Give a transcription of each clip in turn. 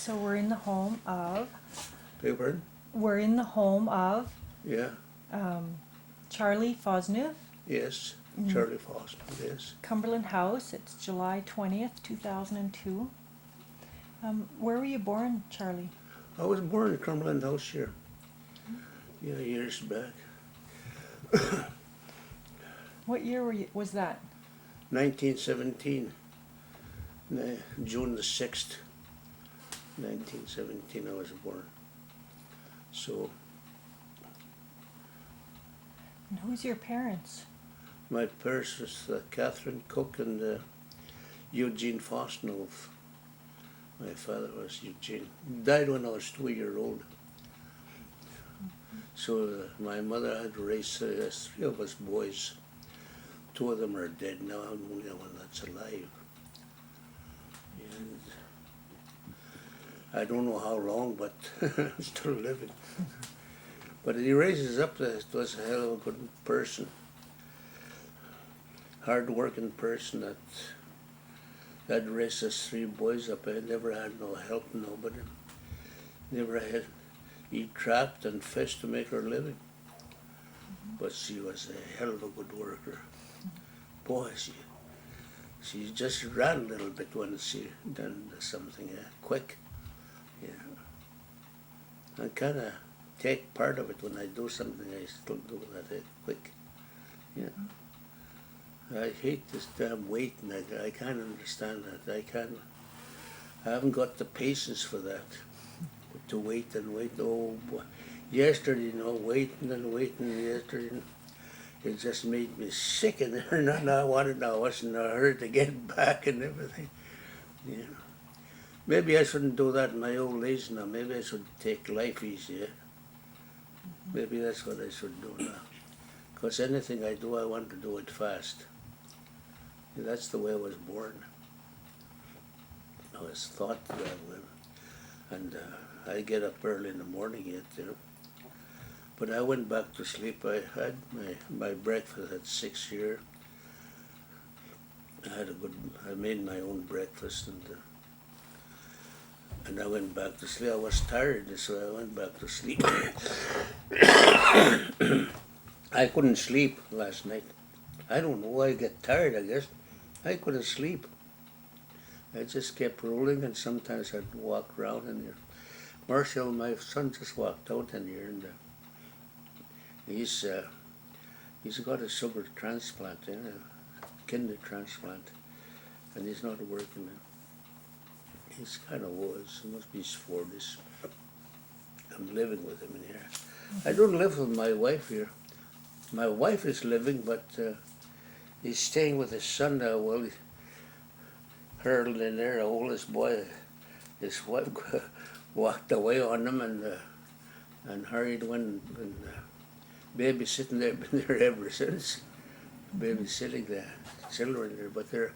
So we're in the home of, Beg pardon? we're in the home of Yeah, Charlie Fosseneuve, yes, Charlie Fosseneuve, yes. Cumberland House. It's July 20th, 2002. Where were you born, Charlie? I was born in Cumberland House here, yeah, years back. What year was that? 1917, June the 6th, 1917 I was born. So And who's your parents? my parents was Catherine Cook and Eugene Fosseneuve. My father was Eugene. He died when I was 2 years old. So my mother had raised three of us boys. Two of them are dead now. I'm the only one that's alive. And I don't know how long, but still living. But he raises up that was a hell of a good person. Hard-working person that raised us three boys up. I never had no help, nobody. Never had. He trapped and fished to make her living. But she was a hell of a good worker. Boy, she just ran a little bit when she done something quick. Yeah. I kind of take part of it when I do something. I still do that quick. Yeah. I hate this damn waiting. I can't understand that. I haven't got the patience for that. To wait and wait. Oh boy. Yesterday, waiting and waiting yesterday. It just made me sick in there. And I wasn't in a hurry to get back and everything. Yeah. Maybe I shouldn't do that in my old age now. Maybe I should take life easier. Maybe that's what I should do now. Because anything I do, I want to do it fast. That's the way I was born. I was thought that way. And I get up early in the morning yet, But I went back to sleep. I had my breakfast at 6 here. I made my own breakfast and I went back to sleep. I was tired, so I went back to sleep. I couldn't sleep last night. I don't know why I get tired, I guess. I couldn't sleep. I just kept rolling, and sometimes I'd walk around in there. Marshall, my son, just walked out in here, and he's got a sugar transplant, a kidney transplant, and he's not working now. He's kind of old. He must be his 40s. I'm living with him in here. I don't live with my wife here. My wife is living, but he's staying with his son now. Well, hurled in there, the oldest boy. His wife walked away on him and hurried when baby sitting there, been there ever since. Baby sitting there, children there, but they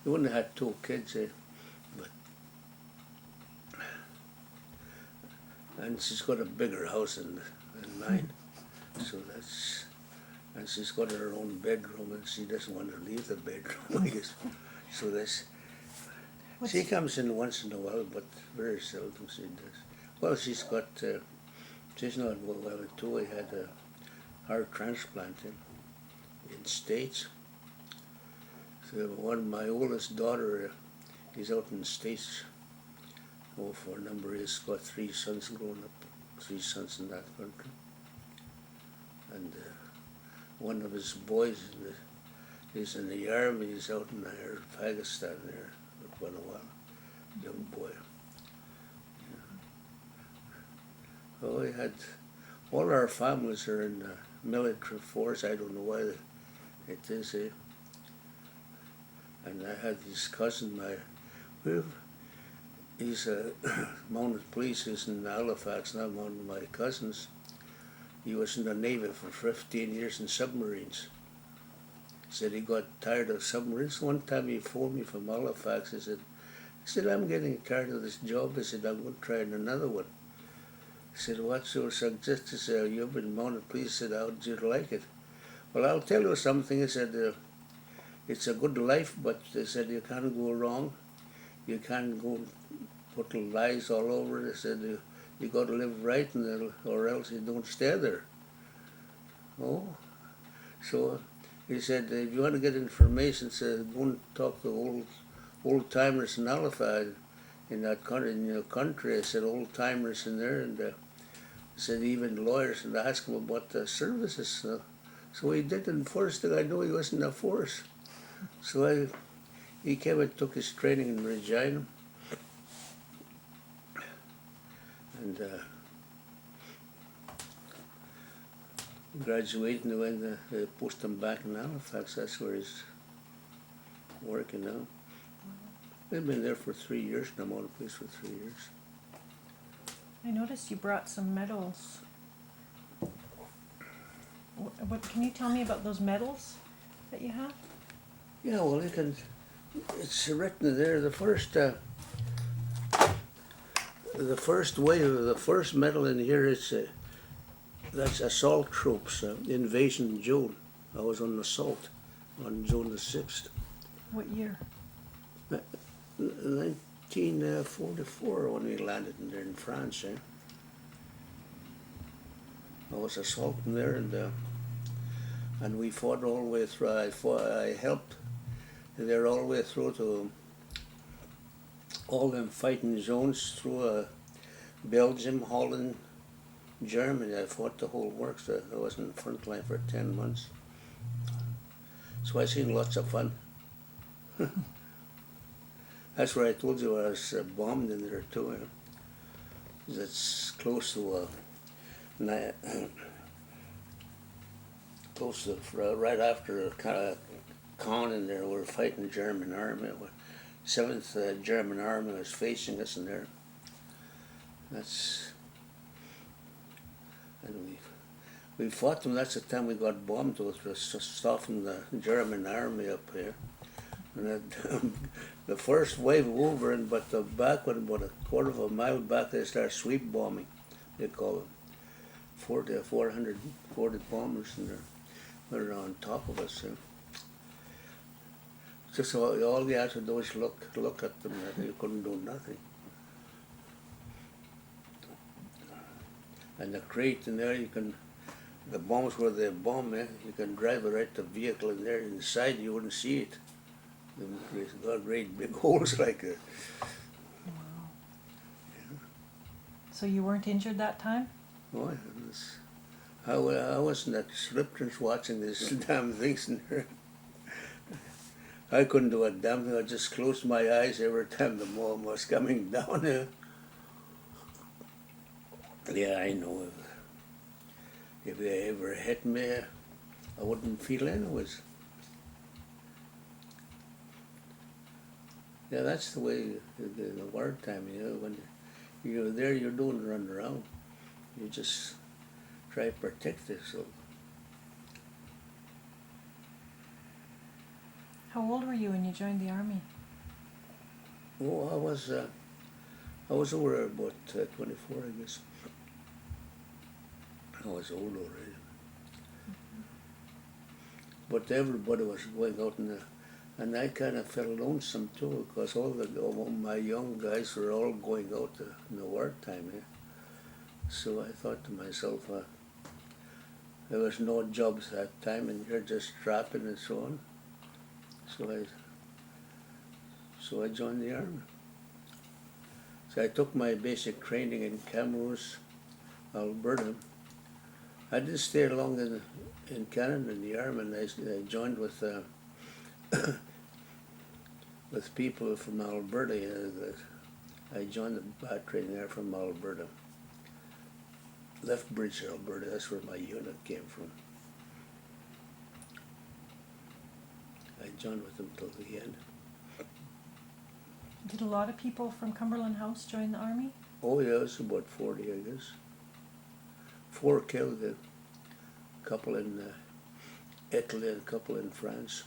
only had 2 kids. And she's got a bigger house than mine, so that's. And she's got her own bedroom, and she doesn't want to leave the bedroom, I guess. So that's. She comes in once in a while, but very seldom she does. Well, she's not well too. I had a heart transplant in States. So my oldest daughter is out in the States. Oh, for a number of years, got 3 sons growing up, 3 sons in that country. And one of his boys is in the army. He's out in Pakistan there for quite a while. Young boy. Yeah. Oh, we had all our families are in the military force. I don't know why it is. And I had his cousin. He's a mounted police. He's in Halifax now. One of my cousins. He was in the Navy for 15 years in submarines. Said he got tired of submarines. One time he phoned me from Halifax. He said, I'm getting tired of this job. I said, I'm going to try another one. He said, what's your suggestion? He said, you've been mounted police. He said, how did you like it? Well, I'll tell you something. He said, it's a good life, but they said you can't go wrong. You can't go put lies all over it. They said, you got to live right, or else you don't stay there. Oh, so he said, if you want to get information, said, go and talk to old timers in Halifax, in that country, in your country. I said, old timers in there, and he said, even lawyers, and ask him about the services. So he did, and first thing I knew, he was in the force. So he came and took his training in Regina, and graduated, and went they pushed him back in Halifax. That's where he's working now. They've been there for 3 years, and I'm on the place for 3 years. I noticed you brought some medals. What can you tell me about those medals that you have? Yeah, well, you can. It's written there. The first wave, the first medal in here is that's assault troops, invasion June. I was on assault on June the 6th. What year? 1944 when we landed in there in France. I was assaulting there, and we fought all the way through. I helped there all the way through to all them fighting zones through Belgium, Holland, Germany. I fought the whole works. I was in the front line for 10 months. So I seen lots of fun. That's where I told you I was bombed in there too. It's close to right after Caen in there. We were fighting the German army. 7th German army was facing us in there. And we fought them. That's the time we got bombed. It was stopping the German army up here. And the first wave over, but the back one, about a quarter of a mile back, they started sweep bombing. They call it 440 bombers in there. They're on top of us. Just all you had to do is look at them. You couldn't do nothing. And the crate in there, the bombs where they bomb, you can drive it right to the vehicle in there. Inside, you wouldn't see it. It's got great big holes like that. Wow. Yeah. So you weren't injured that time? Oh, I wasn't at Slipton's watching these damn things in there. I couldn't do a damn thing. I just closed my eyes every time the bomb was coming down there. Yeah, I know. If they ever hit me, I wouldn't feel anyways. Yeah, that's the way in the wartime, when you're there, you don't run around. You just try to protect yourself. How old were you when you joined the army? Oh, I was over about 24, I guess. I was old already. Mm-hmm. But everybody was going out and I kind of felt lonesome too, because all my young guys were all going out in the wartime. So I thought to myself, there was no jobs that time, and you're just trapping and so on. So I joined the army. So I took my basic training in Camrose, Alberta. I didn't stay long in Canada in the army, and I joined with people from Alberta. I joined the training there from Alberta. Lethbridge, Alberta, that's where my unit came from. I joined with them till the end. Did a lot of people from Cumberland House join the army? Oh yeah, it was about 40, I guess. 4 killed, a couple in Italy and a couple in France.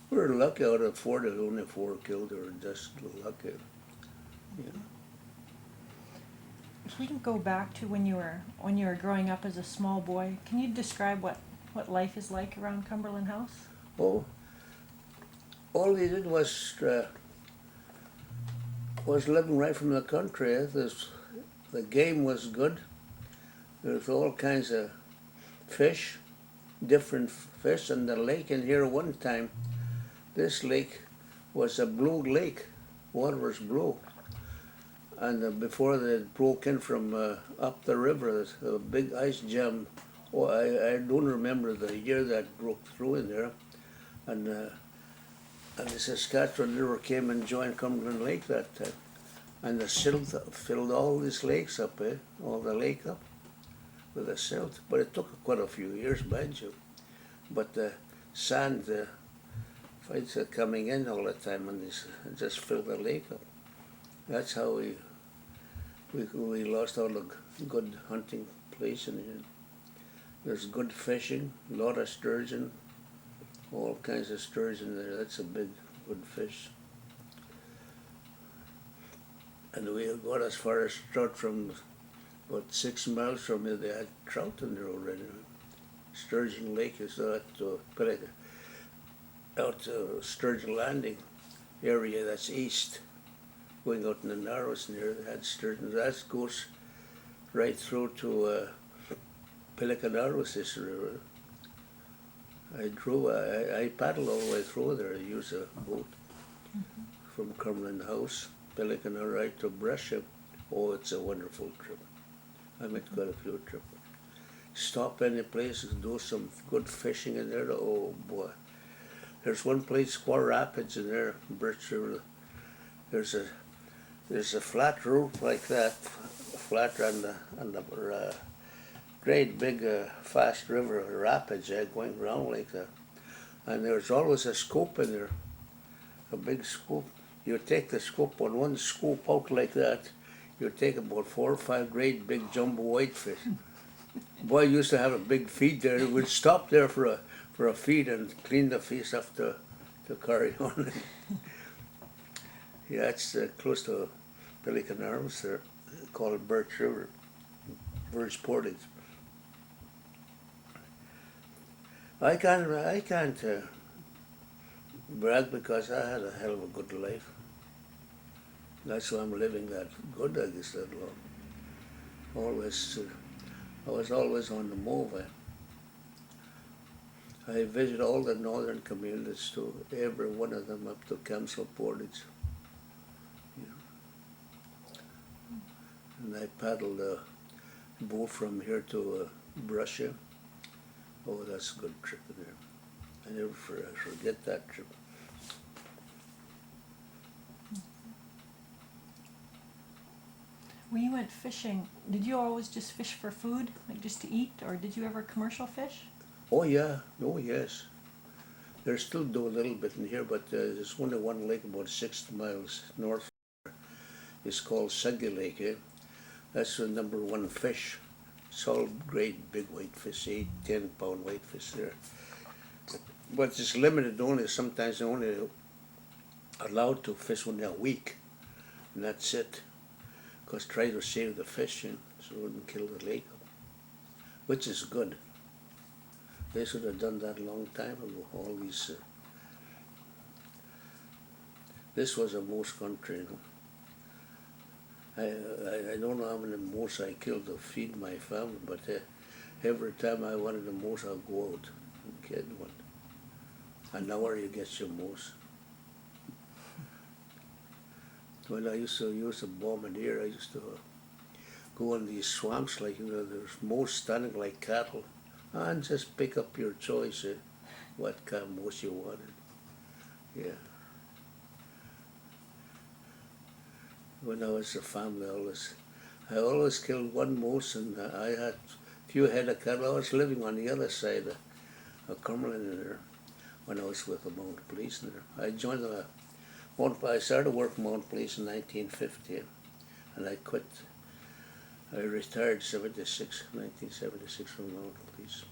We were lucky out of 4, there were only 4 killed, or just lucky. Yeah. If we can go back to when you were growing up as a small boy, can you describe what life is like around Cumberland House? Oh, all they did was living right from the country. The game was good. There was all kinds of fish, different fish, and the lake in here one time, this lake was a blue lake. Water was blue. And before they broke in from up the river, there's a big ice jam. Oh, I don't remember the year that broke through in there. And the Saskatchewan River came and joined Cumberland Lake that time. And the silt filled all these lakes up, all the lake up with the silt. But it took quite a few years, mind you. But the sand fights are coming in all the time, and it just filled the lake up. That's how we lost all the good hunting place in here. There's good fishing, a lot of sturgeon, all kinds of sturgeon there. That's a big, good fish. And we got as far as trout from about 6 miles from here. They had trout in there already. Sturgeon Lake is out to Sturgeon Landing area, that's east. Going out in the Narrows near, they had sturgeon. That goes right through to Pelican Narrows, this river. I paddled all the way through there. I used a boat from Cumberland House, Pelican right to Brescia. Oh, it's a wonderful trip. I made quite a few trips. Stop any place, do some good fishing in there. Oh boy. There's one place, Squaw Rapids in there, Birch River. There's a flat roof like that, flat on the great big fast river rapids going around like that. And there's always a scoop in there, a big scoop. You take the scoop on one scoop out like that, you take about 4 or 5 great big jumbo whitefish. Boy used to have a big feed there. It would stop there for a feed and clean the fish up to carry on. Yeah, it's close to Pelican Arms there, called Birch River, Birch Portage. I can't brag because I had a hell of a good life. That's why I'm living that good, I guess, that long. I was always on the move. I visited all the northern communities too, every one of them up to Kempsville Portage. Yeah. And I paddled a boat from here to Brescia. Oh, that's a good trip in there. I never forget that trip. When you went fishing, did you always just fish for food, like just to eat, or did you ever commercial fish? Oh yeah, oh yes. They still do a little bit in here, but there's only one lake about 6 miles north. It's called Suggy Lake. That's the #1 fish. It's all great big whitefish, 8-10 pound whitefish there. But it's limited only. Sometimes they're only allowed to fish only a week, and that's it. Because try to save the fish, so it wouldn't kill the lake, which is good. They should have done that a long time ago. All these. This was a moose country, I don't know how many moose I killed to feed my family, but every time I wanted a moose, I'd go out and get one. And now where you get your moose? When I used to use a bombardier, I used to go in these swamps, like, there's moose standing like cattle, and just pick up your choice, what kind of moose you wanted. Yeah. When I was a family, I always killed one moose, and I had a few head of cattle. I was living on the other side of Cumberland there when I was with the mounted police there. I started working mounted police in 1950, and I quit. I retired 1976 from mounted police.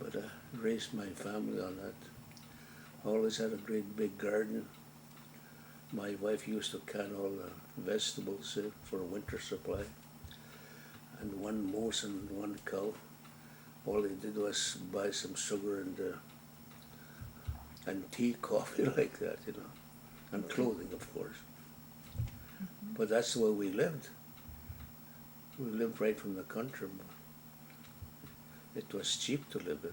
But I raised my family on that. I always had a great big garden. My wife used to can all the vegetables for a winter supply, and one moose and one cow. all they did was buy some sugar and tea, coffee like that, you know, and clothing, of course. But that's the way we lived. We lived right from the country. It was cheap to live in.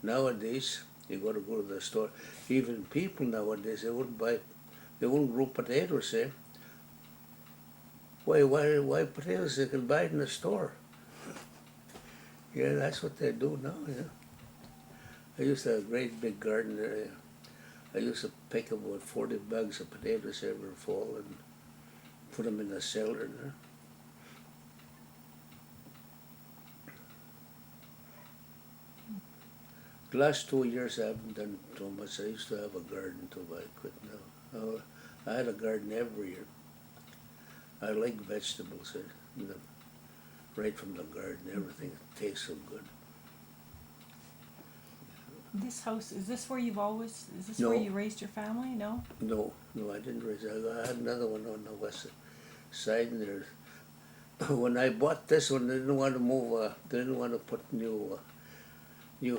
Nowadays, you got to go to the store. Even people nowadays, they wouldn't grow potatoes, eh? Why potatoes? They can buy it in the store. Yeah, that's what they do now, yeah. I used to have a great big garden there. Yeah. I used to pick about 40 bags of potatoes every fall and put them in the cellar there. The last 2 years I haven't done too much. I used to have a garden too, but I quit now. I had a garden every year. I like vegetables, right from the garden, everything. It tastes so good. This house, is this where No. where you raised your family? No? No, I didn't raise it. I had another one on the west side and there. When I bought this one, they didn't want to move, they didn't want to put new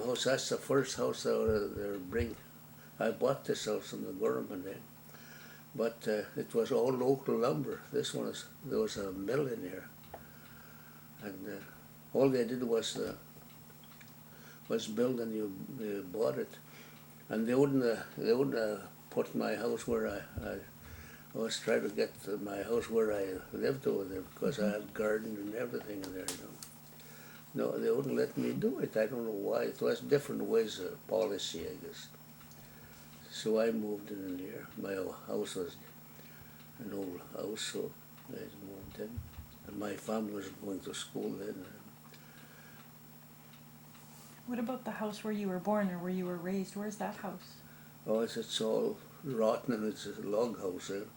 house. That's the first house they'll bring. I bought this house from the government, but it was all local lumber. There was a mill in here, and all they did was build and you bought it, and they wouldn't put my house where I was trying to get my house where I lived over there because I had garden and everything in there, you know. No, they wouldn't let me do it. I don't know why. It was different ways of policy, I guess. So I moved in here. My house was an old house, so I moved in. And my family was going to school then. What about the house where you were born or where you were raised? Where's that house? Oh, it's all rotten and it's a log house there.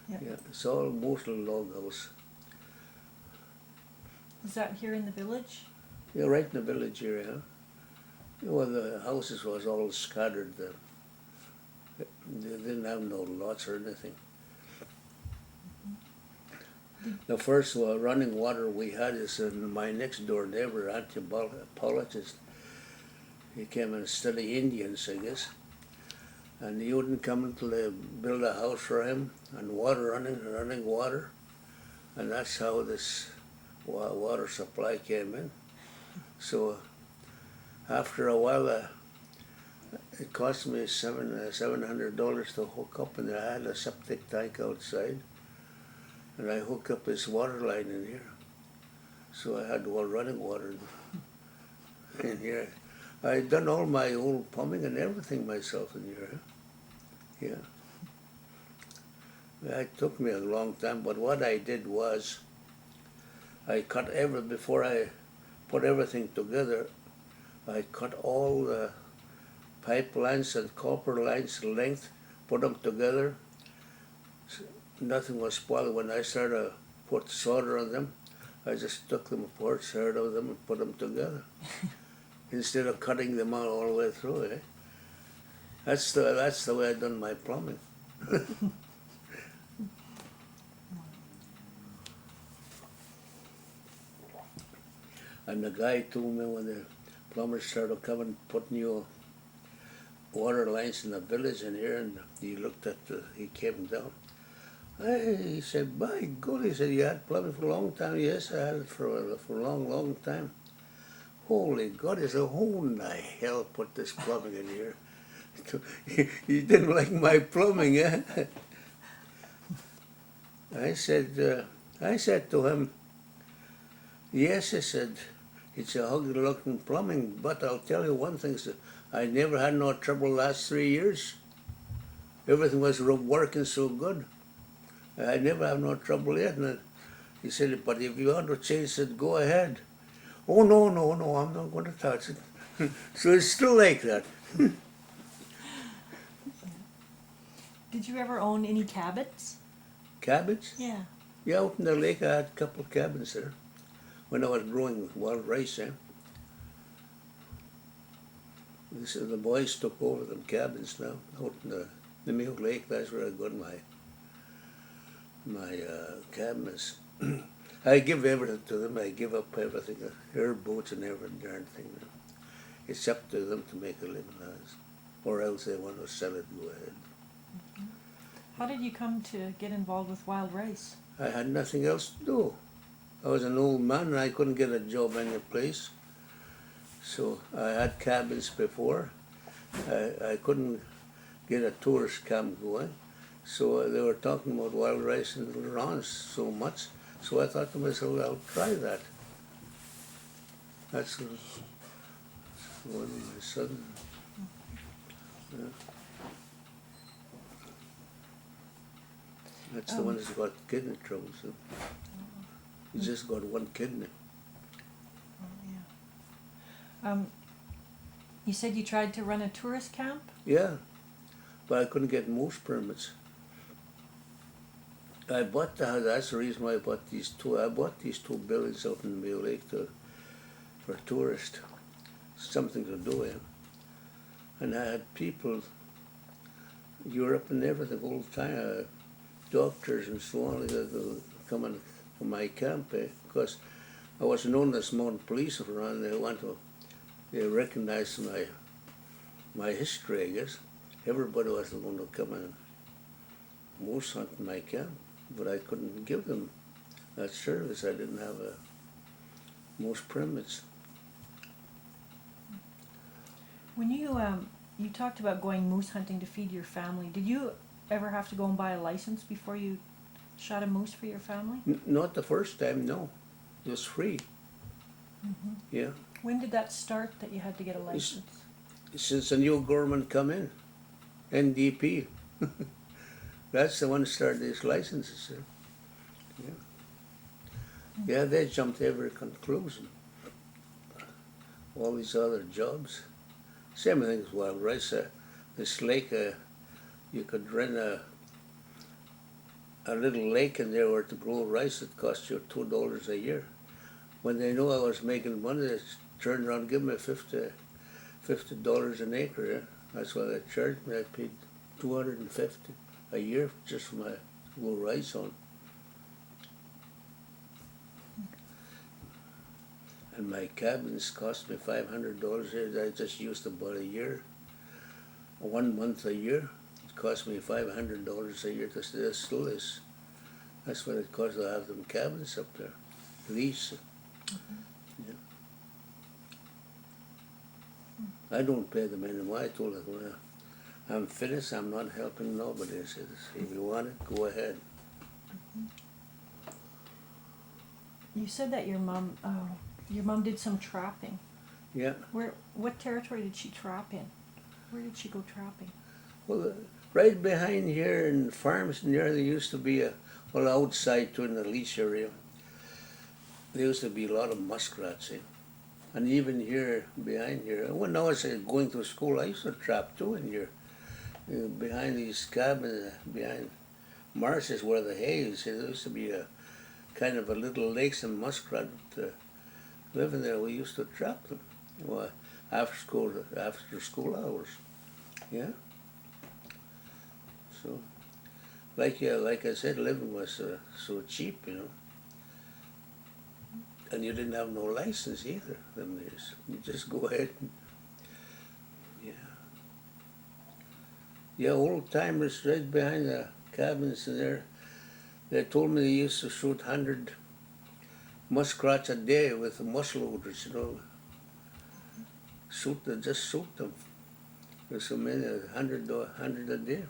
Yeah, it's all mostly log house. Is that here in the village? Yeah, right in the village area. Well, the houses was all scattered. They didn't have no lots or anything. The first running water we had is my next door neighbor, anthropologist. He came and studied Indians, I guess. And he wouldn't come until they build a house for him and water running water. And that's how this water supply came in. So after a while, it cost me $700 to hook up, and I had a septic tank outside, and I hooked up this water line in here. So I had running water in here. I done all my own plumbing and everything myself in here. Yeah. It took me a long time, but what I did was I cut before I put everything together, I cut all the pipe lines and copper lines length, put them together. Nothing was spoiled. When I started to put solder on them, I just took them apart, started on them, and put them together. Instead of cutting them out all the way through, eh? That's the way I done my plumbing. And the guy told me when the plumbers started coming, put new water lines in the village in here, and he looked at he came down. He said, by God, he said, you had plumbing for a long time? Yes, I had it for a long time. Holy God, he said, who in the hell put this plumbing in here? He didn't like my plumbing, eh? I said to him, yes, I said, it's a ugly looking plumbing, but I'll tell you one thing, sir, I never had no trouble the last 3 years. Everything was working so good. I never have no trouble yet. And he said, but if you want to change it, go ahead. Oh, no, I'm not going to touch it. So it's still like that. Did you ever own any cabins? Cabins? Yeah. Yeah, out in the lake I had a couple of cabins there when I was growing wild rice. The boys took over them cabins now out in the Mill Lake. That's where I got my cabins. I give everything to them. I give up everything, airboats and every darn thing. It's up to them to make a living, or else they want to sell it. Go ahead. How did you come to get involved with wild rice? I had nothing else to do. I was an old man and I couldn't get a job any place. So I had cabins before. I couldn't get a tourist camp going. So they were talking about wild rice and little rawns so much. So I thought to myself, I'll try that. That's one of my son. Yeah. That's the one that's got kidney trouble. So he's just got one kidney. You said you tried to run a tourist camp? Yeah, but I couldn't get moose permits. That's the reason why I bought these two. I bought these two buildings out in Mayo Lake for tourists, something to do with. And I had people, Europe and everything, all the time, doctors and so on, that come and to my camp because I was known as mountain police around. They recognized my history, I guess. Everybody was going to come and moose hunt in my camp, but I couldn't give them that service. I didn't have moose permits. When you talked about going moose hunting to feed your family, did you ever have to go and buy a license before you shot a moose for your family? Not the first time, no. It was free. Mm-hmm. Yeah. When did that start that you had to get a license? Since the new government come in, NDP. That's the one that started these licenses. Yeah. Yeah, they jumped to every conclusion. All these other jobs. Same thing as wild rice. This lake, you could rent a little lake in there where to grow rice. It cost you $2 a year. When they knew I was making money, they turned around and gave me $50 an acre. Yeah? That's what they charged me. I paid $250 a year just for my grow rice on. And my cabins cost me $500 a year. I just used about a year, 1 month a year. It cost me $500 a year. That still is. That's what it costs to have them cabins up there. Lease. Mm-hmm. Yeah. I don't pay them anymore. I told them, well, I'm finished. I'm not helping nobody. I said, if you want it, go ahead. Mm-hmm. You said that your mom did some trapping. Yeah. What territory did she trap in? Where did she go trapping? Well, right behind here in farms near there used to be outside too in the lease area. There used to be a lot of muskrats in. And even here, behind here, when I was going to school, I used to trap too in here. Behind these cabins, behind marshes where the hay is, there used to be a kind of a little lakes and muskrat living there. We used to trap them after school hours. Yeah. So, like I said, living was so cheap, you know. And you didn't have no license either them days. You just go ahead and, yeah, old timers right behind the cabins in there, they told me they used to shoot 100 muskrats a day with the muzzleloaders, you know. Just shoot them. There's so many, 100 a day.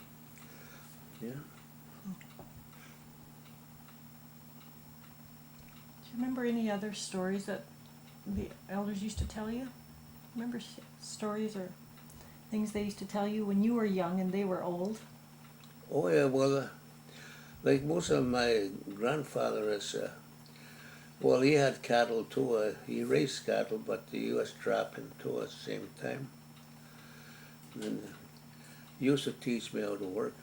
Yeah. Do you remember any other stories that the elders used to tell you? Remember stories or things they used to tell you when you were young and they were old? Oh yeah, well, like most of my grandfather is, he had cattle too. He raised cattle, but he was trapping too at the same time. And he used to teach me how to work.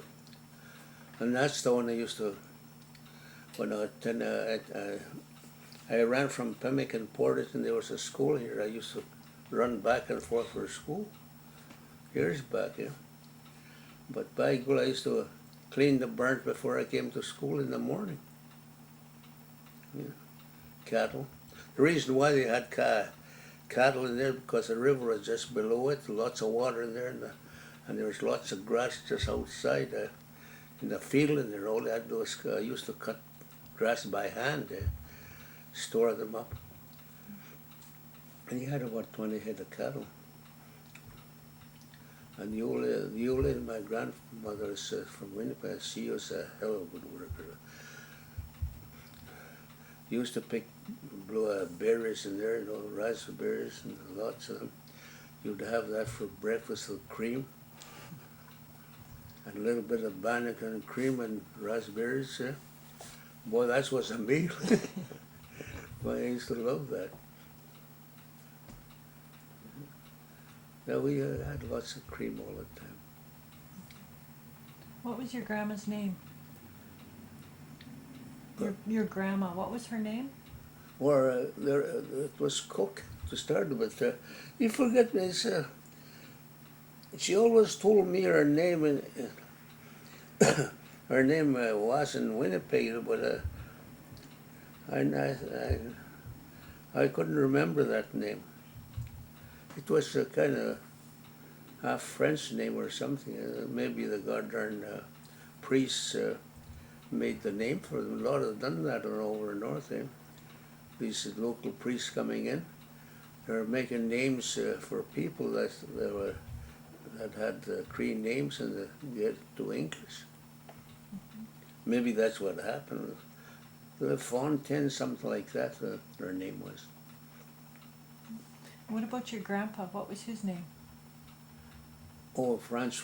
And that's the one I used to, when I ran from Pemmican Portage and there was a school here. I used to run back and forth for school. Years back, yeah. But by God, I used to clean the barn before I came to school in the morning. Yeah. cattle. The reason why they had cattle in there because the river was just below it, lots of water in there, and there was lots of grass just outside in the field in there. All they had to do was used to cut grass by hand, store them up. And he had about 20 head of cattle. And the old lady, my grandmother is from Winnipeg, she was a hell of a good worker. Used to pick berries in there, raspberries and lots of them. You'd have that for breakfast with cream. And a little bit of bannock and cream and raspberries. Boy, that was a meal. Boy, I used to love that. Yeah, we had lots of cream all the time. What was your grandma's name? Your grandma, what was her name? Or it was Cook to start with. You forget this. She always told me her name, and her name was in Winnipeg, but I couldn't remember that name. It was a kind of half French name or something. Maybe the goddamn priests made the name for them. A lot have done that over north. These local priests coming in, they're making names for people that had Cree names and get to English. Mm-hmm. Maybe that's what happened. The Fontaine, something like that, her name was. What about your grandpa? What was his name? Oh, Francis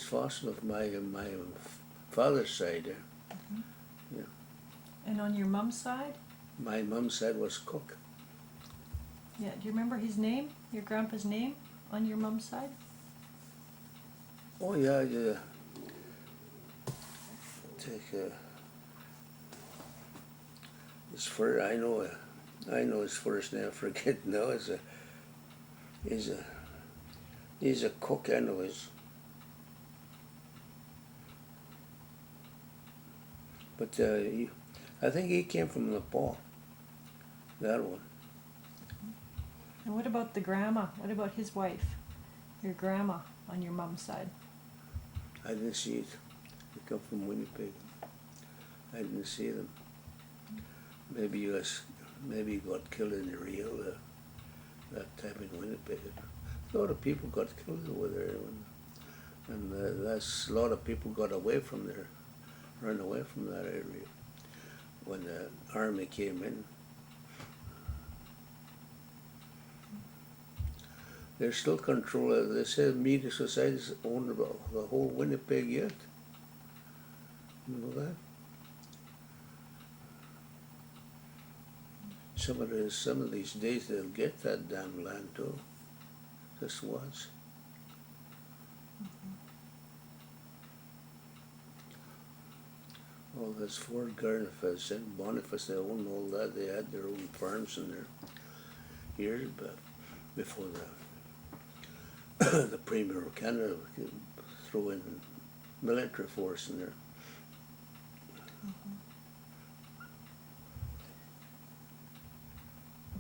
Fosseneuve, my father's side. Mm-hmm. Yeah. And on your mom's side? My mom's side was Cook. Yeah. Do you remember his name? Your grandpa's name on your mom's side? Oh yeah. Take his first. I know his first name. I forget now. He's a cook. I know his. But I think he came from Nepal. That one. And what about the grandma? What about his wife? Your grandma on your mom's side? I didn't see it. They come from Winnipeg. I didn't see them. Maybe he got killed in the Rio that time in Winnipeg. A lot of people got killed over there, and that's a lot of people got away from there, ran away from that area when the army came in. They're still control. They say Métis societies own the whole Winnipeg yet. You know that? Some of these days they'll get that damn land too. Just watch. Mm-hmm. All this Fort Garnier, St. Boniface, they own all that. They had their own farms in there years back before the Premier of Canada could throw in military force in there. Mm-hmm.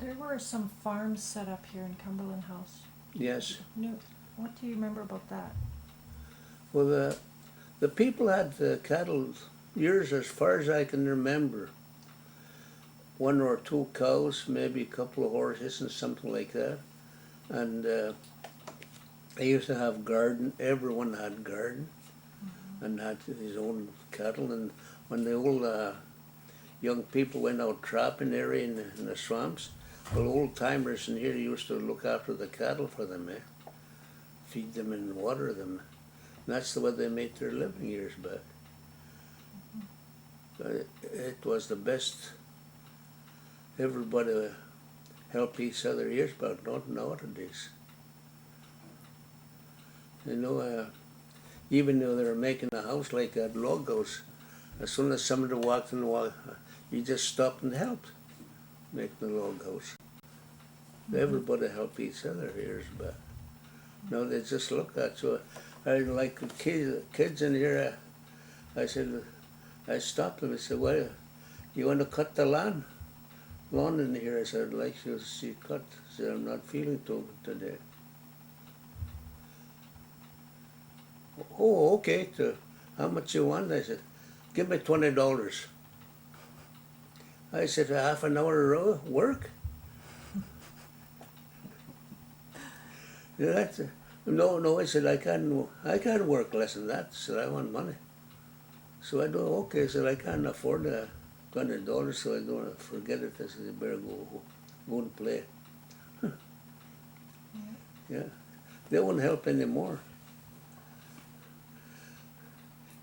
There were some farms set up here in Cumberland House. Yes. No, what do you remember about that? Well, the people had cattle years as far as I can remember. 1 or 2 cows, maybe a couple of horses and something like that. And they used to have garden. Everyone had garden. Mm-hmm. And had his own cattle. And when the old young people went out trapping area in the swamps, well, old timers in here used to look after the cattle for them, feed them and water them. And that's the way they made their living years back. Mm-hmm. It was the best. Everybody helped each other years back, not nowadays. You know, even though they were making a house like that, log house, as soon as somebody walked in, you just stopped and helped make the log house. Mm-hmm. Everybody helped each other years back. Now they just look at you. I like kids in here. I said, I stopped them. I said, well, you want to cut the lawn in here? I said, I'd like you to see cut. I said, I'm not feeling too good today. Oh, okay. How much you want? I said, give me $20. I said, half an hour work? Yeah, no, I said, I can't work less than that. I said, I want money. So I do, okay, I said, I can't afford $20, so I don't forget it. I said, you better go and play. Yeah, they won't help anymore.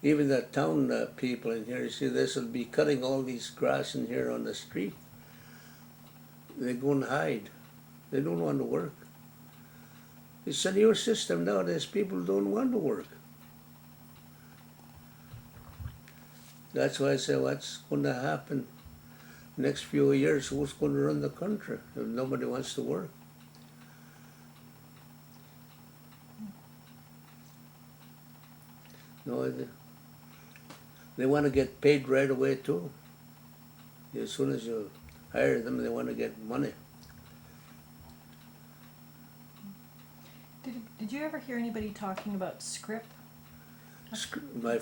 Even the town people in here, you see, this will be cutting all these grass in here on the street. They go and hide. They don't want to work. It's a new system nowadays. People don't want to work. That's why I say, what's going to happen next few years? Who's going to run the country if nobody wants to work? No, they want to get paid right away too. As soon as you hire them, they want to get money. Did you ever hear anybody talking about scrip? My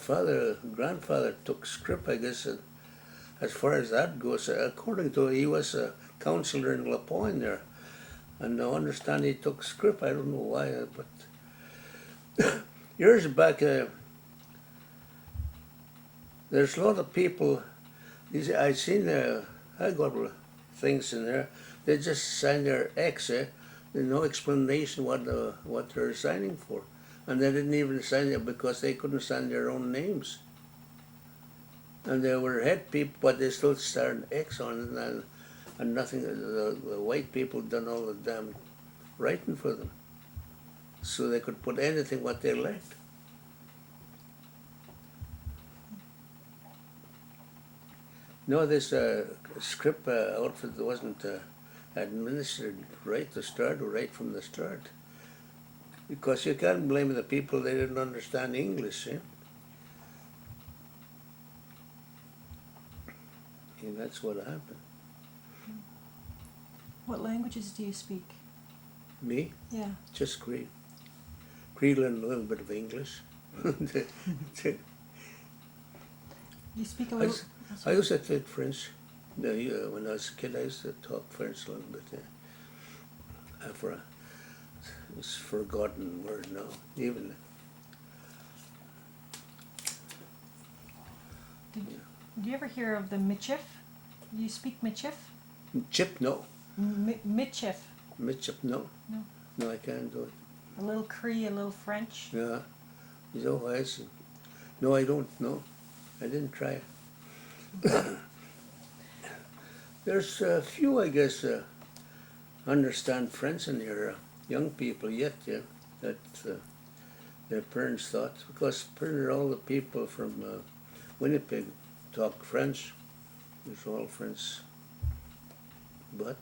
grandfather took scrip, I guess, as far as that goes. According to he was a counselor in La Pointe there, and I understand he took scrip. I don't know why, but years back, there's a lot of people. I seen I got things in there. They just sign their X. There's no explanation what they're signing for. And they didn't even sign it because they couldn't sign their own names. And they were head people, but they still started X on it, and nothing. The white people done all the damn writing for them, so they could put anything what they liked. No, this script outfit wasn't administered right to start, or right from the start. Because you can't blame the people, they didn't understand English, eh? And that's what happened. What languages do you speak? Me? Yeah. Just Cree. Cree and a little bit of English. You speak a little... I used to take French. When I was a kid, I used to talk French a little bit. It's a forgotten word now. Even. Did you ever hear of the Michif? You speak Michif? Chip, no. Michif. Mitchip, no. No. No, I can't do it. A little Cree, a little French. Yeah. So I see. No, I don't know. I didn't try it. There's a few, I guess, understand French in here, young people yet, yeah, that their parents thought, because pretty all the people from Winnipeg talk French. It's all French. But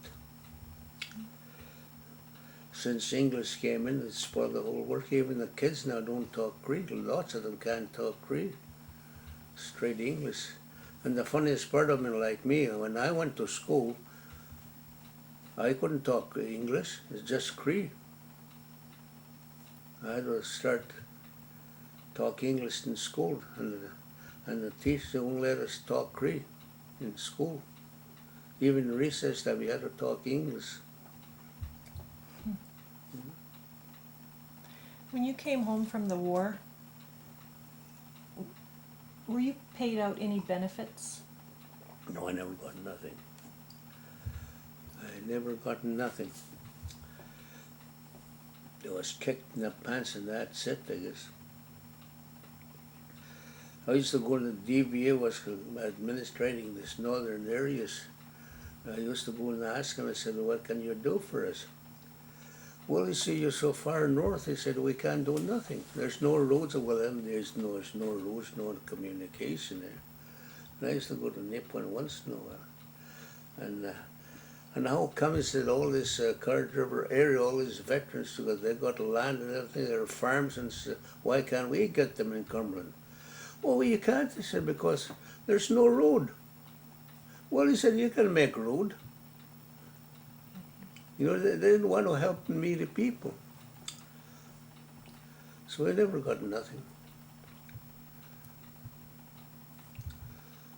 since English came in, it spoiled the whole work. Even the kids now don't talk Cree. Lots of them can't talk Cree. Straight English. And the funniest part of them, like me, when I went to school, I couldn't talk English. It's just Cree. I had to start talk English in school, and the teacher won't let us talk Cree in school. Even in recess that we had to talk English. When you came home from the war, were you paid out any benefits? No, I never got nothing. I never got nothing. I was kicked in the pants and that's it, I guess. I used to go to the DVA, was administrating this northern areas. I used to go and ask him, I said, what can you do for us? Well, you see, you're so far north, he said, we can't do nothing. There's no roads. Well, then there's no roads, no communication there. And I used to go to Nippon once in a while. And how come, he said, all this Card River area, all these veterans, because they got land and everything, their farms, and said, why can't we get them in Cumberland? Oh, well, you can't, he said, because there's no road. Well, he said, you can make road. You know, they didn't want to help me, the people. So I never got nothing.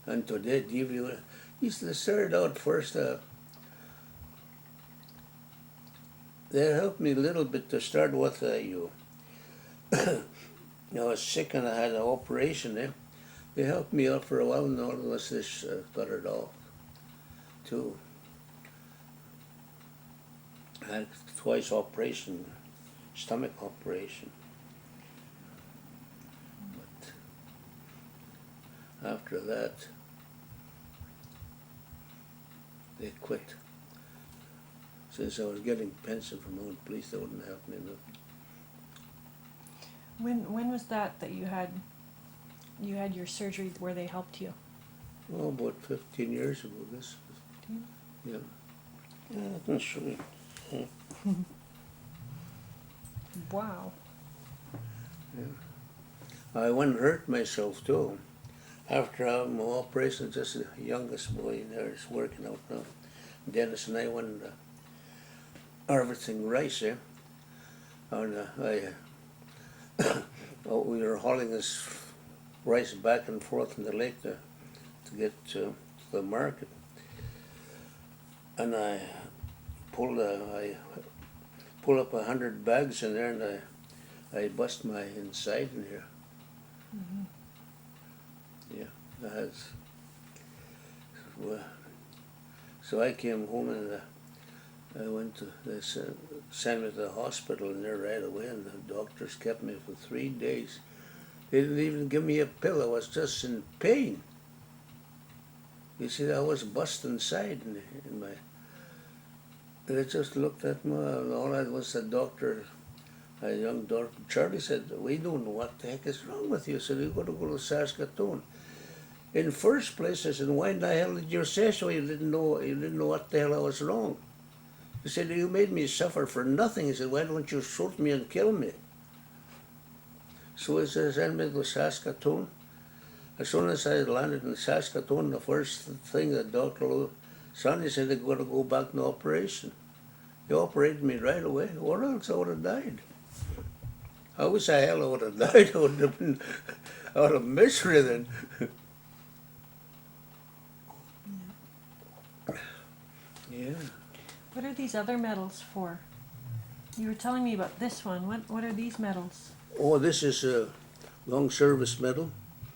And today, he used to start out first, they helped me a little bit to start with. I was sick and I had an operation there. They helped me out for a while, and all of us got it off too. I had twice operation, stomach operation. But after that, they quit. Since I was getting pension from the police, they wouldn't help me enough. When was that you had your surgery where they helped you? Oh, about 15 years ago, this. 15? Yeah. Yeah, I can show you. Yeah. Wow. Yeah. I went and hurt myself too. After having my operation, just the youngest boy in there is working out now. Dennis and I went harvesting rice there. And we were hauling this rice back and forth in the lake to get to the market. And I pulled up 100 bags in there, and I bust my inside in here. Mm-hmm. Yeah, so I came home and I went to, they sent me to the hospital in there right away, and the doctors kept me for 3 days. They didn't even give me a pill. I was just in pain. You see, I was bust inside in my. They just looked at me, and all that was a doctor, a young doctor. Charlie said, "We don't know what the heck is wrong with you." So you got to go to Saskatchewan. In first place, I said, "Why in the hell did you say so? You didn't know what the hell I was wrong." He said, "You made me suffer for nothing." He said, "Why don't you shoot me and kill me?" So he said, "Send me to Saskatchewan." As soon as I landed in Saskatchewan, the first thing the doctor, Sonny said, "They're going to go back to operation." They operated me right away, or else I would have died. I wish I hell I would have died. I would have been out of misery then. Yeah. What are these other medals for? You were telling me about this one. What are these medals? Oh, this is a long service medal,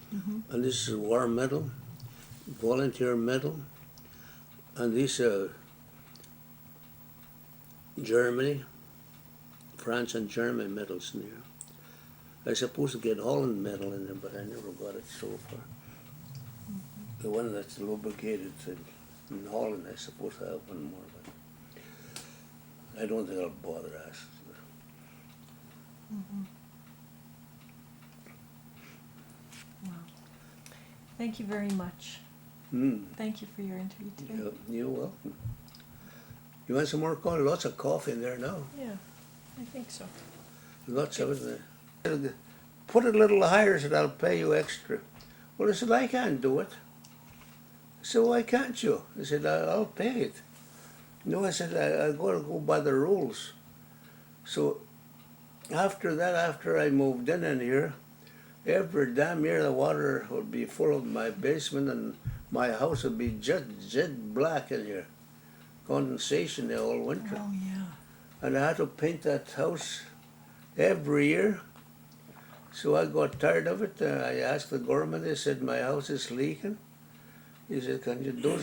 Mm-hmm. and this is a war medal, volunteer medal, and these are Germany, France and Germany medals in here. I supposed to get Holland medal in there, but I never got it so far. Mm-hmm. The one that's lubricated in Holland, I suppose I have one more, but I don't think I'll bother asking. Mm-hmm. Wow. Thank you very much. Thank you for your interview today. You're welcome. You want some more coffee? Lots of coffee in there now. Yeah, I think so. Lots of it there. Put it a little higher so I'll pay you extra. Well, I said, I can't do it. I said, why can't you? I said, I'll pay it. No, I said, I got to go by the rules. So after that, after I moved in here, every damn year the water would be full of my basement, and my house would be jet black in here. Condensation there all winter. Oh, yeah. And I had to paint that house every year. So I got tired of it. I asked the government, they said, my house is leaking. He said, can you do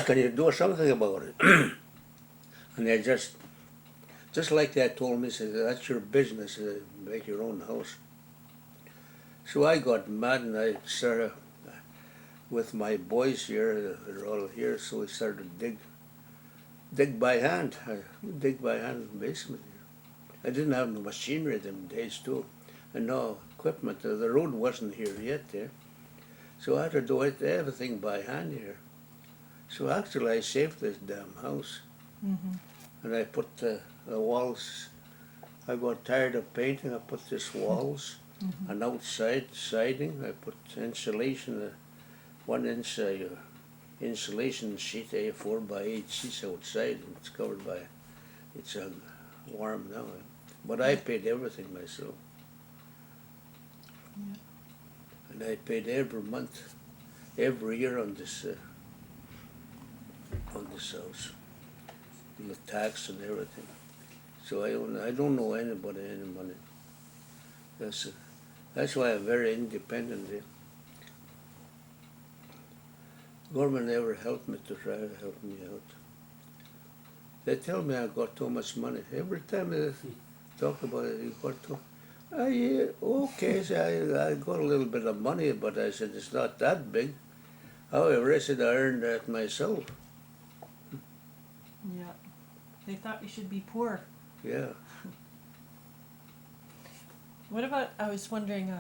can you do something about it? And they just like that told me, said, that's your business, make your own house. So I got mad, and I started, with my boys here, they're all here, so we started to dig by hand. I dig by hand in the basement here. I didn't have no machinery them days too, and no equipment. The road wasn't here yet there. So I had to do everything by hand here. So actually I saved this damn house. Mm-hmm. And I put the walls, I got tired of painting, I put this walls, Mm-hmm. and outside siding, I put insulation 1 inch insulation sheet, 4x8 sheets outside, and it's covered by, it's warm now. But I paid everything myself. Yeah. And I paid every month, every year on this house, the tax and everything. So I don't owe anybody any money. That's why I'm very independent. Government never helped me to try to help me out. They tell me I got too much money. Every time they talk about it, you got too. Yeah, okay, so I got a little bit of money, but I said it's not that big. However, I said I earned that myself. Yeah. They thought you should be poor. Yeah. What about, I was wondering,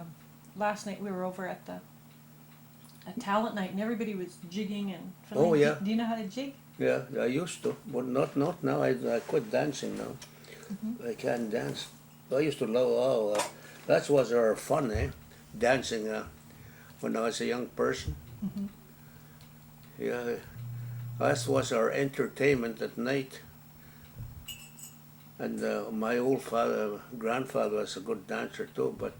last night we were over at a talent night and everybody was jigging and fiddling. Oh, yeah. Do you know how to jig? Yeah, I used to, but not now. I quit dancing now. Mm-hmm. I can't dance. I used to love, that was our fun, dancing when I was a young person. Mm-hmm. Yeah, that was our entertainment at night. And my old grandfather was a good dancer too, but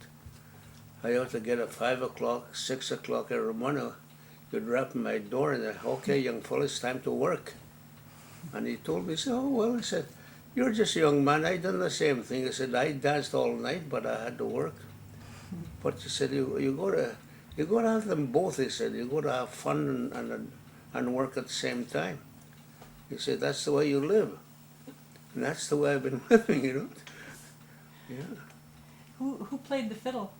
I used to get at 5 o'clock, 6 o'clock every morning. You'd rap on my door and okay, young fellow, it's time to work. And he told me, oh, well, I said, you're just a young man. I done the same thing. I said, I danced all night, but I had to work. But he said, you gotta have them both. He said, you gotta have fun and work at the same time. He said, that's the way you live. And that's the way I've been living, Yeah. Who played the fiddle?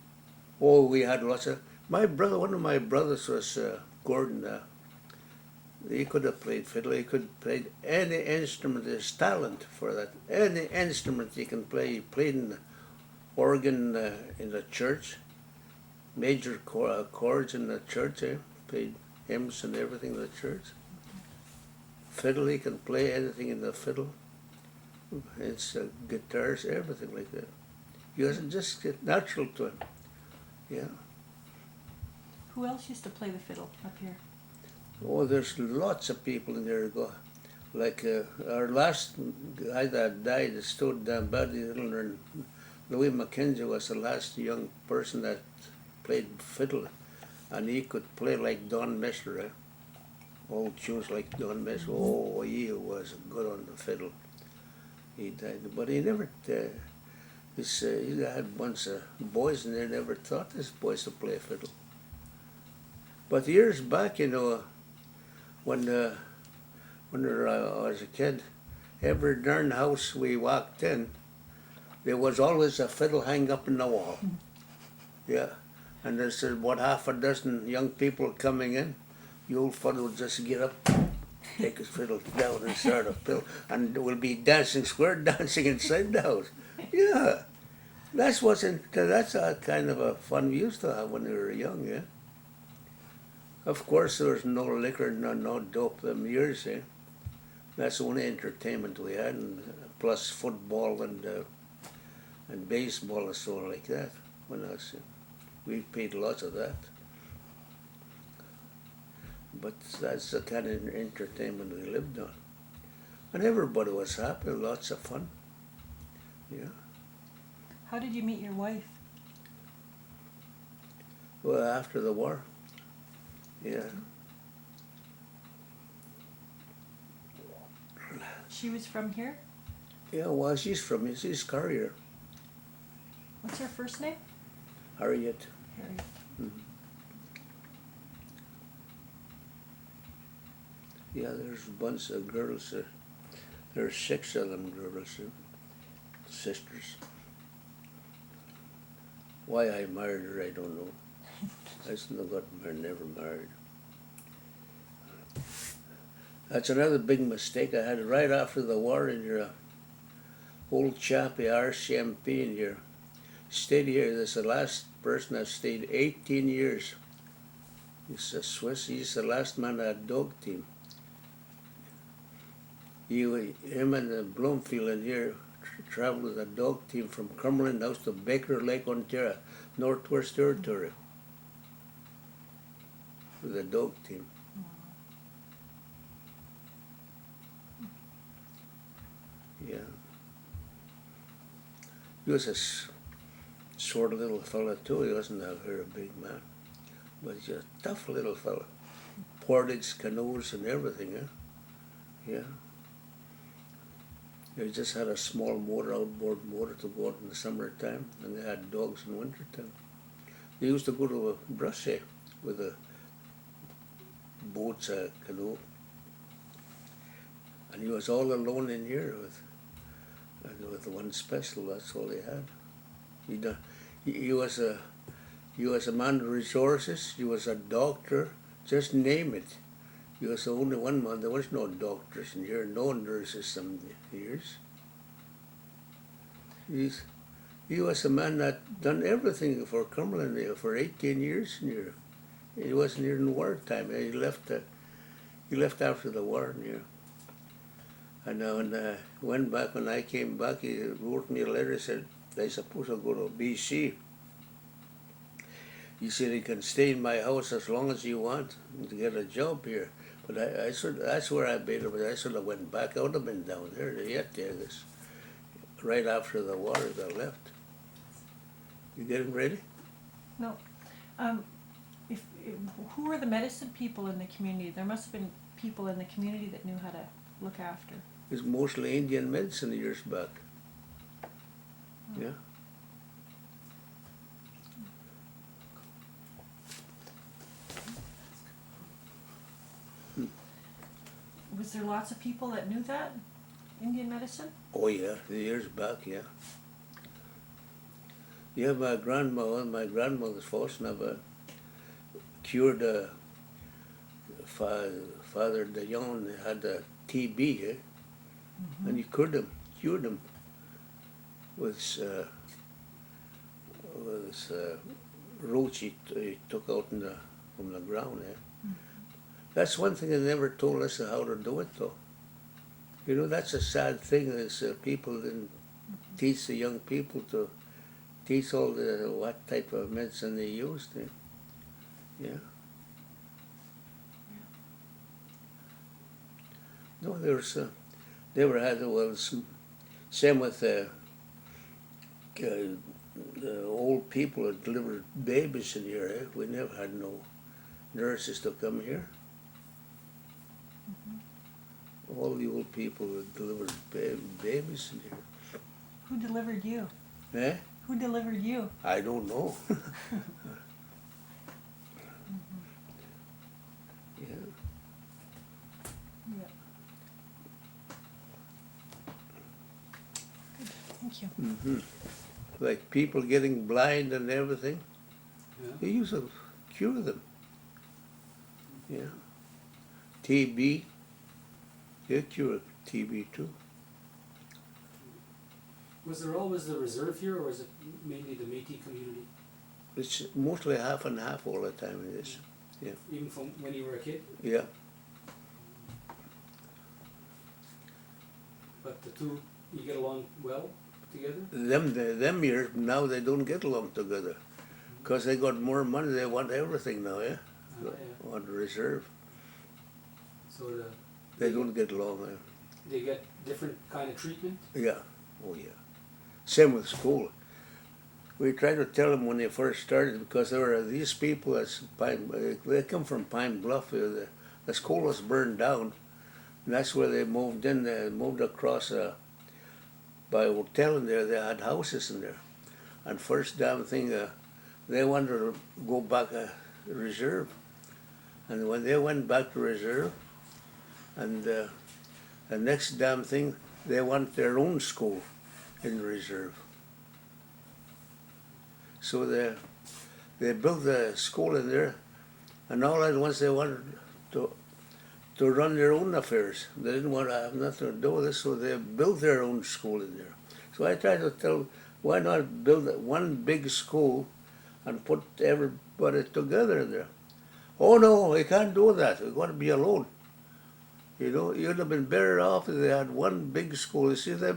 Oh, we had lots of. One of my brothers was Gordon. He could have played fiddle. He could play any instrument. There's talent for that. Any instrument he can play. He played in the organ in the church, major chords in the church. Played hymns and everything in the church. Fiddle, he can play anything in the fiddle. It's guitars, everything like that. You just get natural to him. Yeah. Who else used to play the fiddle up here? Oh, there's lots of people in there. Like our last guy that died, stood down Buddy Hitler, and Louis McKenzie was the last young person that played fiddle, and he could play like Don Messler, old tunes like Don Messler. Oh, he was good on the fiddle. He died, but he never. He had a bunch of boys, and they never taught his boys to play fiddle. But years back, when I was a kid, every darn house we walked in, there was always a fiddle hang up in the wall. Yeah, and there's about half a dozen young people coming in. The old fellow would just get up, take his fiddle down and start a fiddle, and we'll be dancing square dancing inside the house. Yeah, that's a kind of a fun we used to have when we were young. Yeah. Of course, there was no liquor, no dope them years. That's the only entertainment we had, and plus football and baseball and so on like that. When we paid lots of that. But that's the kind of entertainment we lived on. And everybody was happy, lots of fun. Yeah. How did you meet your wife? Well, after the war. Yeah. She was from here? Yeah, well, she's Carrier. What's her first name? Harriet. Harriet. Mm-hmm. Yeah, there's a bunch of girls. There's 6 of them girls, sisters. Why I married her, I don't know. I still got married, never married. That's another big mistake I had right after the war in your old chappie RCMP in here. Stayed here. This is the last person I've stayed 18 years. He's a Swiss. He's the last man of that dog team. Him and the Bloomfield in here traveled with a dog team from Cumberland House to Baker Lake, Ontario, Northwest Territory. with the dog team. Yeah. He was a short little fella too. He wasn't a very big man, but he's a tough little fella. Portage canoes and everything, yeah. They just had a small motor, outboard motor, to go out in the summertime, and they had dogs in wintertime. They used to go to a brasserie with a boat's canoe, and he was all alone in here with one special. That's all he had. He was a man of resources. He was a doctor. Just name it. He was the only one man. There was no doctors in here, no nurses some years. He was a man that done everything for Cumberland for 18 years in here. He wasn't here in wartime. He left after the war in here. And when I went back, when I came back, he wrote me a letter, said, I suppose I'll go to BC. He said, you can stay in my house as long as you want to get a job here. But I said, that's where I made it, but I should have went back. I would have been down there yet, this right after the war that left. You getting ready? No. Who were the medicine people in the community? There must have been people in the community that knew how to look after. It's mostly Indian medicine years back. Yeah. Was there lots of people that knew that? Indian medicine? Oh yeah, the years back, yeah. Yeah, my grandmother's Fosseneuve cured Father de Jong had a TB, and he cured him with roach he took out from the ground. That's one thing they never told us how to do it, though. You know, that's a sad thing, is people didn't teach the young people to teach all what type of medicine they used. Yeah. No, never had, well, same with the old people that delivered babies in here. We never had no nurses to come here. All the old people that delivered babies in here. Who delivered you? Eh? Who delivered you? I don't know. Yeah. Yeah. Good. Thank you. Mm-hmm. Like people getting blind and everything. Yeah. They used to cure them. Yeah. TB. They cure TB too. Was there always the reserve here, or was it mainly the Métis community? It's mostly half and half all the time it is. Yeah. Even from when you were a kid? Yeah. But the two, you get along well together? Them years, now they don't get along together. Because they got more money, they want everything now, yeah? Yeah. Want reserve. So They don't get along. they get different kind of treatment? Yeah, oh yeah. Same with school. We tried to tell them when they first started, because there were these people they come from Pine Bluff. The school was burned down, and that's where they moved in. They moved across by a hotel in there. They had houses in there, and first damn thing, they wanted to go back reserve, and when they went back to reserve, and the next damn thing, they want their own school in reserve. So they built the school in there, and all at once they wanted to run their own affairs. They didn't want to have nothing to do with it, so they built their own school in there. So I tried to tell, why not build one big school and put everybody together in there? Oh no, we can't do that. We're going to be alone. You know, you'd have been better off if they had one big school. You see, they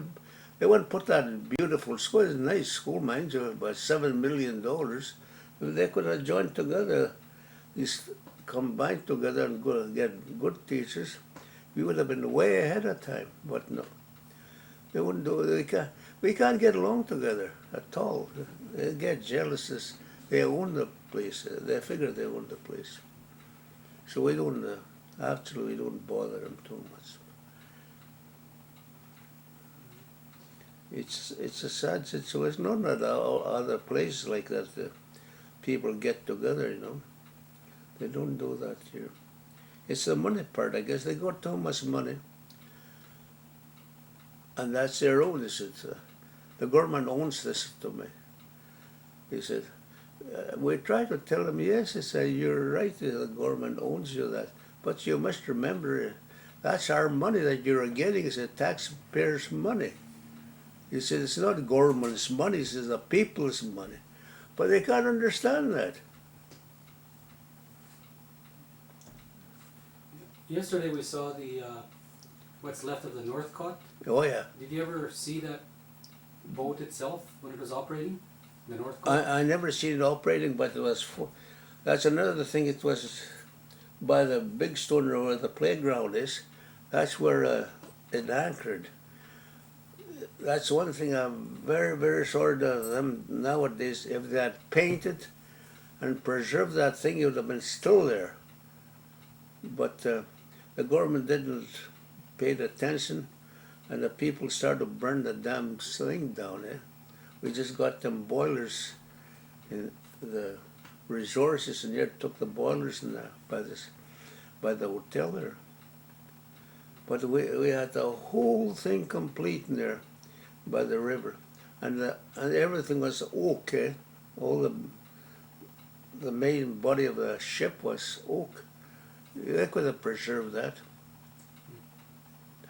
wouldn't put that beautiful school. It's a nice school, mind you, about $7 million. They could have joined together these combined together and go get good teachers, we would have been way ahead of time. But no, they wouldn't do it. We can't get along together at all. They get jealous as they own the place. They figure they own the place. So we don't, actually we don't bother them too much. It's a sad situation. Not at other places like that. People get together, you know. They don't do that here. It's the money part, I guess. They got too much money. And that's their own. He said, the government owns this to me. He said, we tried to tell him, yes, he said, you're right, the government owns you that. But you must remember, that's our money that you're getting. He said, taxpayers' money. He said, it's not government's money, he says, the people's money. But they can't understand that. Yesterday we saw the what's left of the Northcott. Oh, yeah. Did you ever see that boat itself when it was operating? The Northcott? I never seen it operating, but it was, that's another thing, it was by the big stone where the playground is, that's where it anchored. That's one thing I'm very, very sorry to them nowadays. If they had painted and preserved that thing, it would have been still there. But the government didn't pay attention, and the people started to burn the damn thing down. We just got them boilers, in the resources, and here took the boilers in there by the hotel there. But we had the whole thing complete in there by the river, and everything was okay. All the main body of the ship was oak. They could have preserved that.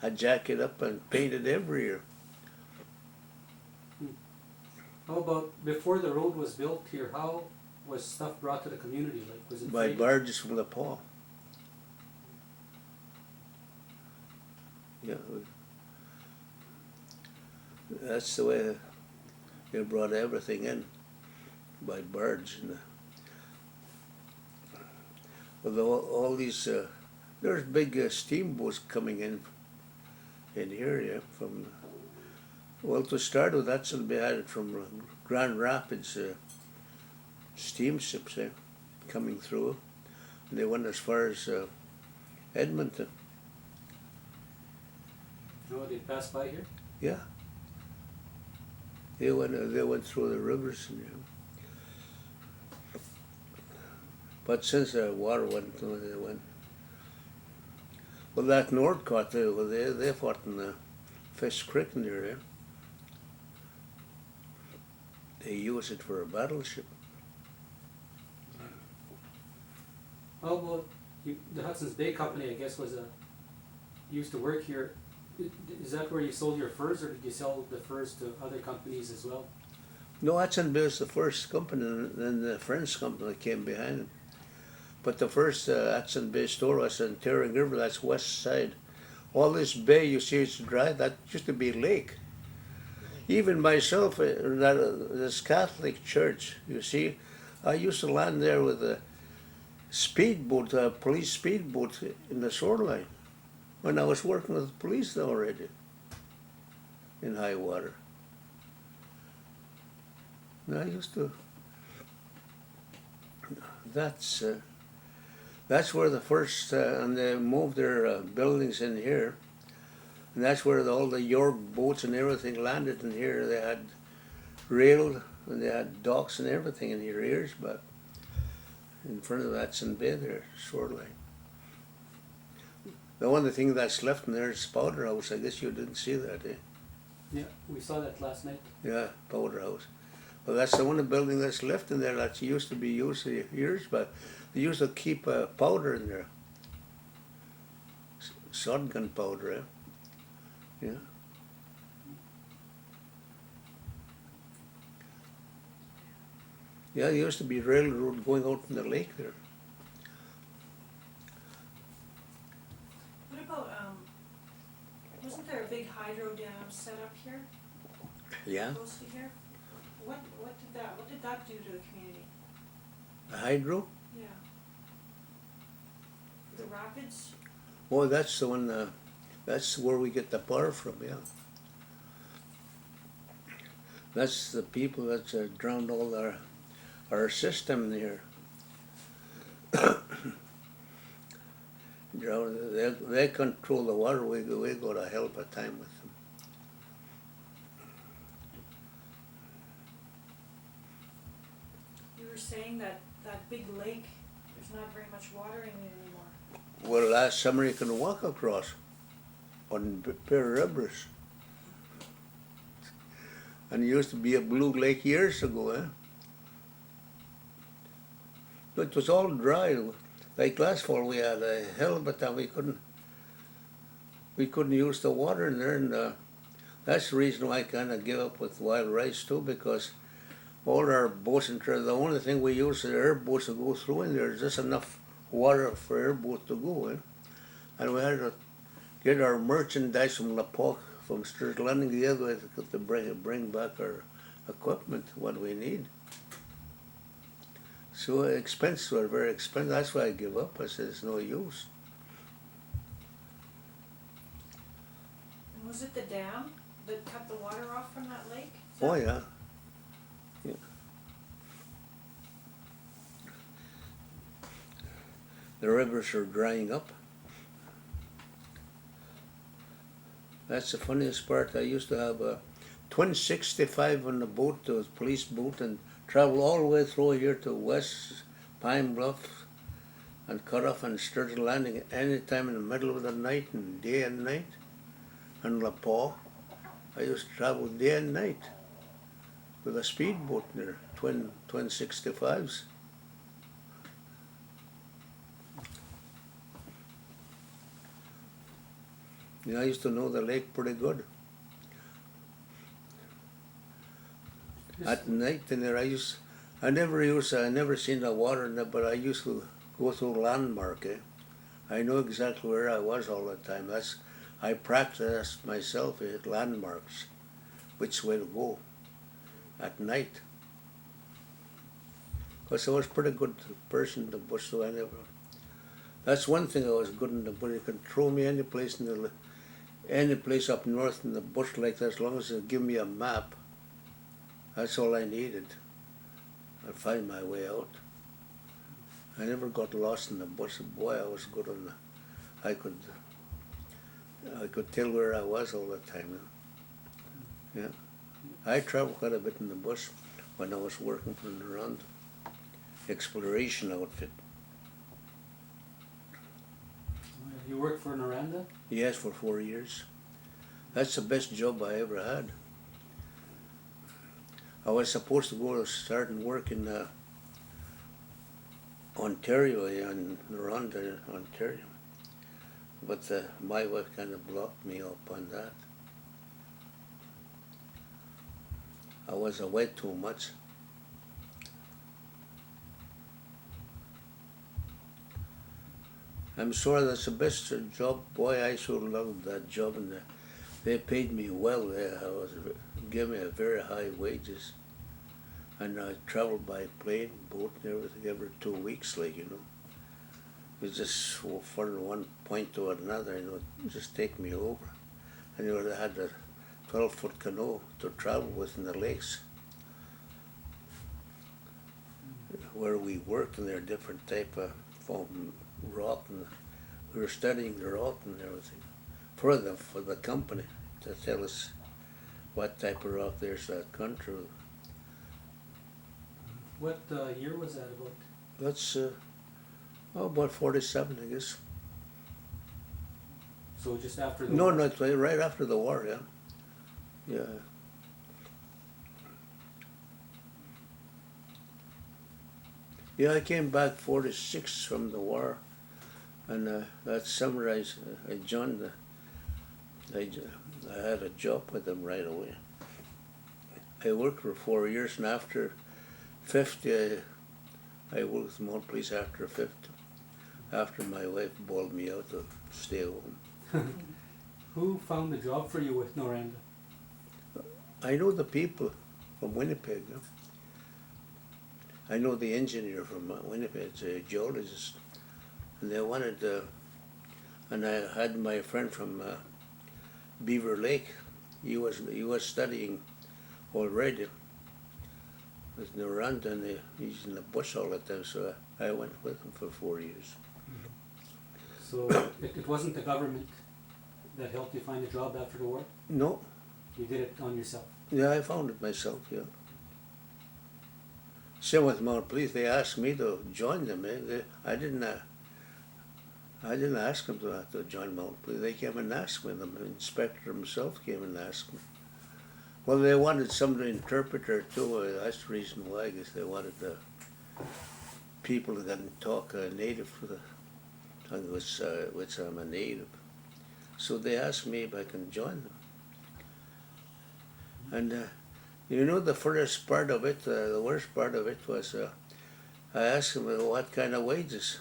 I jack it up and paint it every year. How about before the road was built here? How was stuff brought to the community? Like, was it By freighted? barges from the Paw. Yeah, that's the way they brought everything in, by barge. And with all these, there's big steamboats coming in here, yeah, from, well, to start with, that's what we had from Grand Rapids, steamships coming through. And they went as far as Edmonton. No, they passed by here? Yeah. They went through the rivers, and, but since the water went, they went. Well, that Northcott, they fought in the Fish Creek in there. They use it for a battleship. How about the Hudson's Bay Company? I guess used to work here. Is that where you sold your furs, or did you sell the furs to other companies as well? No, Hudson Bay was the first company, and then the French company came behind it. But the first Hudson Bay store was in Terring River, that's west side. All this bay you see it's dry, that used to be a lake. Even myself, this Catholic church, you see, I used to land there with a speedboat, a police speedboat in the shoreline, when I was working with the police already in high water. And I used to, that's where the first, and they moved their buildings in here. And that's where all the York boats and everything landed in here. They had rail, and they had docks and everything in here years back. In front of Hudson Bay there, shoreline. The only thing that's left in there is Powder House. I guess you didn't see that, eh? Yeah, we saw that last night. Yeah, Powder House. Well, that's the only building that's left in there that used to be used years back. They used to keep powder in there. Shotgun powder, eh? Yeah. Yeah, there used to be railroad going out in the lake there. What about, wasn't there a big hydro dam set up here, Yeah. close to here? What did that do to the community? The hydro? Yeah. The rapids? Oh, that's the one, that's where we get the power from, yeah. That's the people that's drowned all our system there. They control the water, we go to hell of a time with them. You were saying that big lake, there's not very much water in it anymore. Well, last summer you can walk across on pair of rivers. And it used to be a blue lake years ago, eh? But it was all dry. Like last fall we had a hell of a time. We couldn't use the water in there, and that's the reason why I kind of give up with wild rice too, because all our boats and the only thing we use is airboats to go through in there. There's just enough water for airboat to go in. And we had to get our merchandise from Lapoc, from Sturgeon Landing the other way to bring back our equipment, what we need. So expenses were very expensive. That's why I give up. I said, it's no use. And was it the dam that cut the water off from that lake? Oh, yeah. Yeah. The rivers are drying up. That's the funniest part. I used to have a twin 65 on the boat, the police boat, and travel all the way through here to West Pine Bluff and cut off on Sturgeon Landing any time in the middle of the night and day and night. And Lapaw, I used to travel day and night with a speedboat there, twin 65s. Yeah, I used to know the lake pretty good. At night in there, I never seen the water in there, but I used to go through landmark, eh? I know exactly where I was all the time. I practiced myself at landmarks, which way to go at night. Because I was a pretty good person in the bush, so that's one thing I was good in the bush. You can throw me any place up north in the bush like that, as long as they give me a map. That's all I needed. I'd find my way out. I never got lost in the bush. Boy, I was good on I could tell where I was all the time. Yeah. I traveled quite a bit in the bush when I was working for the Rand exploration outfit. You worked for Noranda? Yes, for 4 years. That's the best job I ever had. I was supposed to go to start and work in Ontario, in Noranda, Ontario. But my wife kind of blocked me up on that. I was away too much. I'm sure that's the best job. Boy, I sure loved that job, and they paid me well. They gave me a very high wages, and I traveled by plane, boat, and everything every 2 weeks, like, you know. It was just from one point to another, you know, just take me over. And you know, they had a 12-foot canoe to travel with in the lakes where we worked, and there are different type of foam rock, and we were studying the rock and everything for the company to tell us what type of rock there's that country. What year was that about? That's about 47, I guess. So just after the No, war? no, it's right after the war, yeah. Yeah. Yeah, I came back 46 from the war, and that summer I joined I had a job with them right away. I worked for 4 years, and after 50, I worked with them all police after 50. After my wife bawled me out to stay home. Who found the job for you with Noranda? I know the people from Winnipeg. Yeah? I know the engineer from Winnipeg, it's a geologist. and they wanted, and I had my friend from Beaver Lake. He was studying already with Noranda, and he's in the bush all the time. So I went with him for 4 years. So it wasn't the government that helped you find a job after the war? No, You did it on yourself? yeah, I found it myself. Yeah. Same with Mount Police. They asked me to join them. I didn't ask them to join Mount Police. They came and asked me. The inspector himself came and asked me. Well, they wanted somebody interpreter too. That's the reason why. I guess they wanted people that didn't talk native for the tongue, which I'm a native. So they asked me if I can join them. And you know, the first part of it, the worst part of it was, I asked him what kind of wages.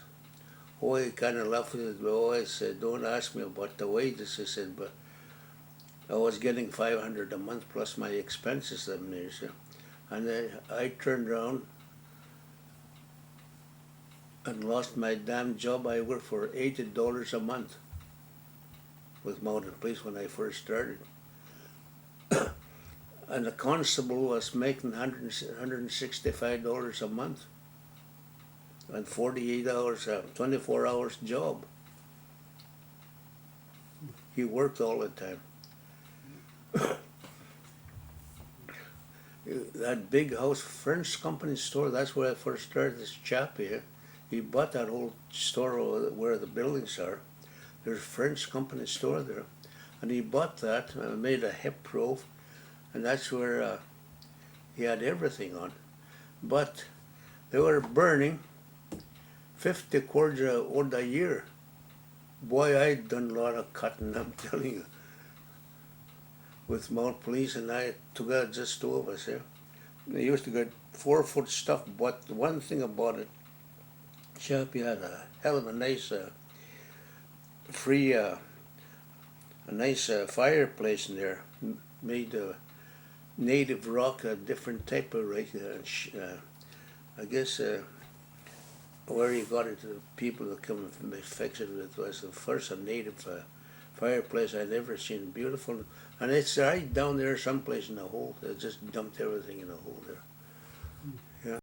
Oh, he kind of laughed with it. Oh, I said, don't ask me about the wages. He said, but I was getting $500 a month plus my expenses them there. So. And I turned around and lost my damn job. I worked for $80 a month with Mounted Police when I first started. And the constable was making $165 a month and 48 hours, 24 hours job. He worked all the time. That big house, French company store, that's where I first started this chap here. He bought that whole store where the buildings are. There's a French company store there. And he bought that and made a hip roof. And that's where he had everything on. But they were burning 50 cords of wood a year. Boy, I'd done a lot of cutting, I'm telling you, with Mount Police, and I took out just two of us here. They used to get 4-foot stuff, but the one thing about it, chap, you had a hell of a nice fireplace in there, made native rock, a different type of I guess where you got it, the people that come and fix it with was the first a native fireplace I'd ever seen. Beautiful, and it's right down there someplace in the hole. They just dumped everything in the hole there. Yeah.